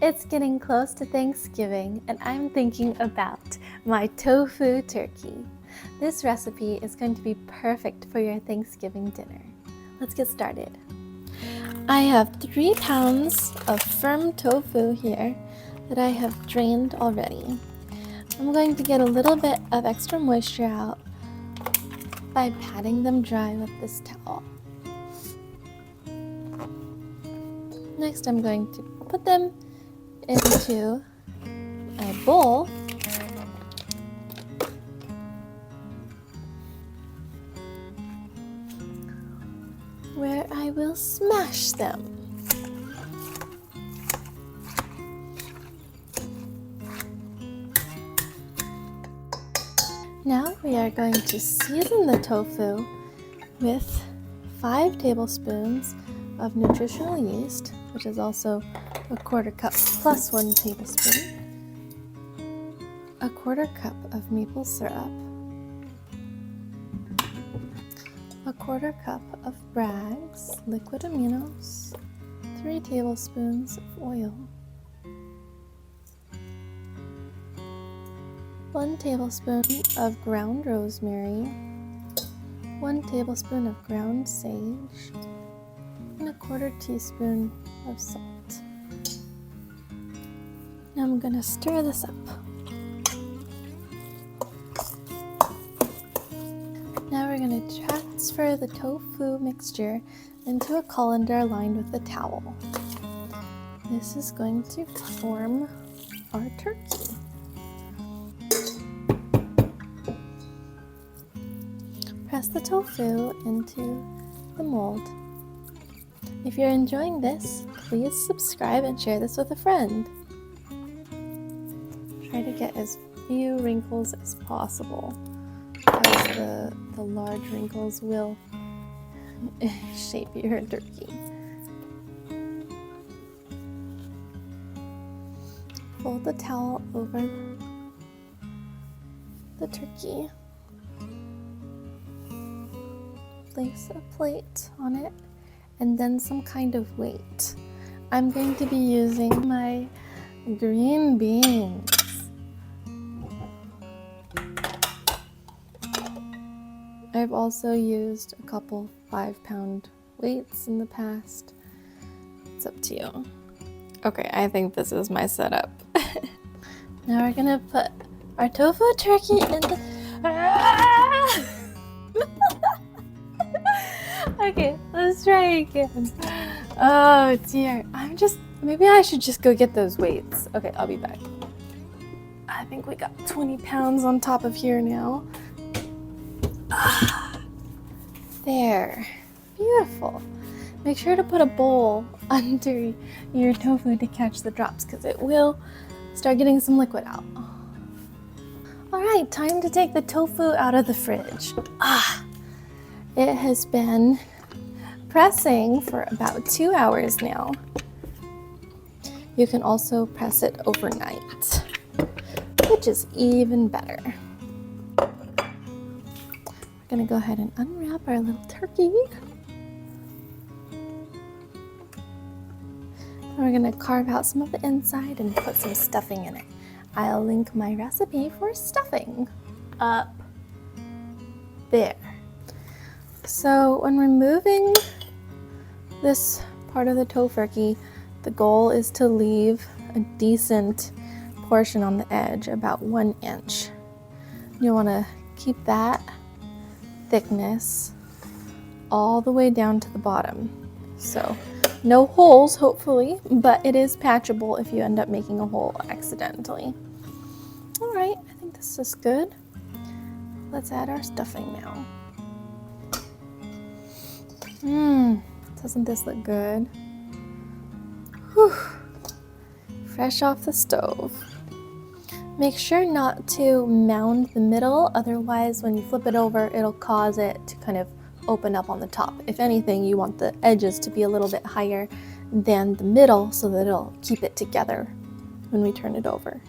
It's getting close to Thanksgiving and I'm thinking about my tofu turkey. This recipe is going to be perfect for your Thanksgiving dinner. Let's get started. I have 3 pounds of firm tofu here that I have drained already. I'm going to get a little bit of extra moisture out by patting them dry with this towel. Next, I'm going to put them into a bowl where I will smash them. Now we are going to season the tofu with 5 tablespoons of nutritional yeast, which is also a 1/4 cup plus 1 tablespoon, a 1/4 cup of maple syrup, a 1/4 cup of Bragg's liquid Aminos, 3 tablespoons of oil, 1 tablespoon of ground rosemary, 1 tablespoon of ground sage, and a 1/4 teaspoon of salt. Now I'm going to stir this up. Now we're going to transfer the tofu mixture into a colander lined with a towel. This is going to form our turkey. Press the tofu into the mold. If you're enjoying this, please subscribe and share this with a friend. Try to get as few wrinkles as possible, because the large wrinkles will shape your turkey. Fold the towel over the turkey. Place a plate on it and then some kind of weight. I'm going to be using my green beans. I've also used a couple 5-pound weights in the past. It's up to you. Okay, I think this is my setup. Now we're gonna put our tofu turkey in the... Okay, let's try again. Oh dear, maybe I should just go get those weights. Okay, I'll be back. I think we got 20 pounds on top of here now. There, beautiful. Make sure to put a bowl under your tofu to catch the drops, because it will start getting some liquid out. All right, time to take the tofu out of the fridge. It has been pressing for about 2 hours now. You can also press it overnight, which is even better. We're gonna go ahead and unwrap our little turkey. And we're gonna carve out some of the inside and put some stuffing in it. I'll link my recipe for stuffing up there. So when removing this part of the tofurkey, the goal is to leave a decent portion on the edge, about 1 inch. You'll want to keep that thickness all the way down to the bottom. So no holes, hopefully, but it is patchable if you end up making a hole accidentally. All right, I think this is good. Let's add our stuffing now. Doesn't this look good? Whew. Fresh off the stove. Make sure not to mound the middle, otherwise when you flip it over, it'll cause it to kind of open up on the top. If anything, you want the edges to be a little bit higher than the middle so that it'll keep it together when we turn it over.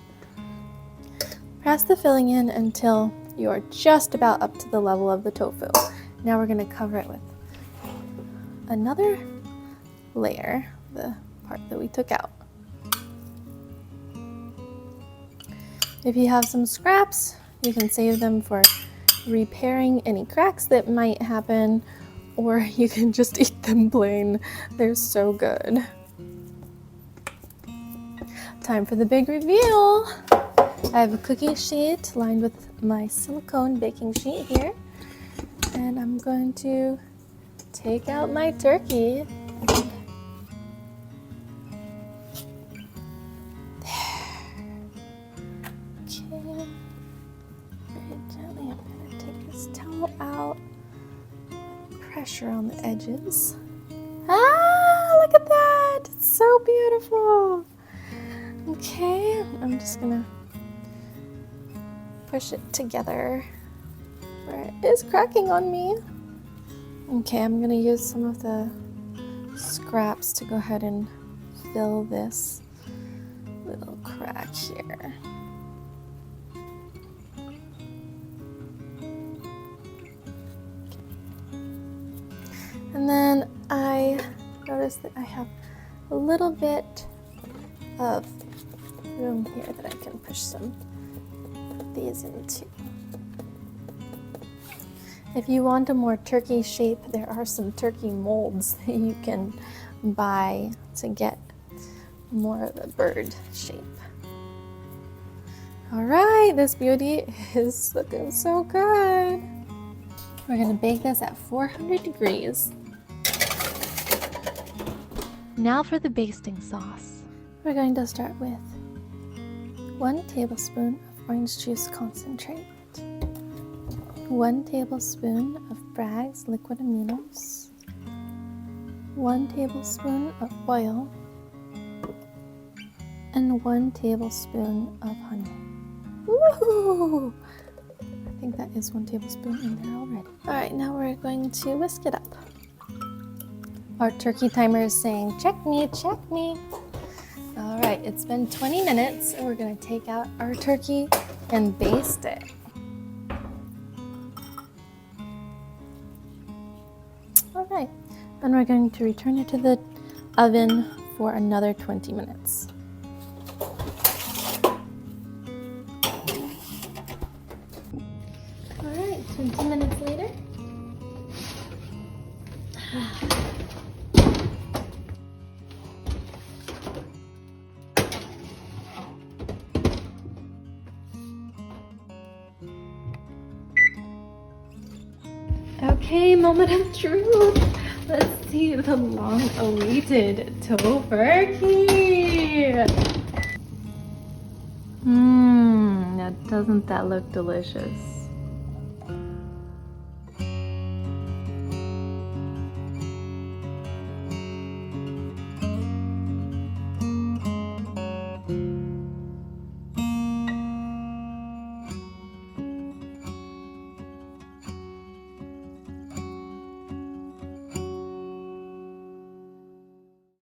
Press the filling in until you're just about up to the level of the tofu. Now we're going to cover it with another layer, the part that we took out. If you have some scraps, you can save them for repairing any cracks that might happen, or you can just eat them plain. They're so good. Time for the big reveal. I have a cookie sheet lined with my silicone baking sheet here, and I'm going to take out my turkey. Out, pressure on the edges. Ah, look at that! It's so beautiful. Okay, I'm just gonna push it together where it is cracking on me. Okay, I'm gonna use some of the scraps to go ahead and fill this little crack here. And then I noticed that I have a little bit of room here that I can push some of these into. If you want a more turkey shape, there are some turkey molds that you can buy to get more of the bird shape. All right, this beauty is looking so good. We're gonna bake this at 400 degrees. Now for the basting sauce. We're going to start with 1 tablespoon of orange juice concentrate, 1 tablespoon of Bragg's liquid aminos, 1 tablespoon of oil, and 1 tablespoon of honey. Woohoo! I think that is 1 tablespoon in there already. All right, now we're going to whisk it up. Our turkey timer is saying, check me, check me. All right, it's been 20 minutes and we're gonna take out our turkey and baste it. All right, and we're going to return it to the oven for another 20 minutes. All right, 20 minutes later. Okay, moment of truth. Let's see the long-awaited Tofurkey. Now doesn't that look delicious?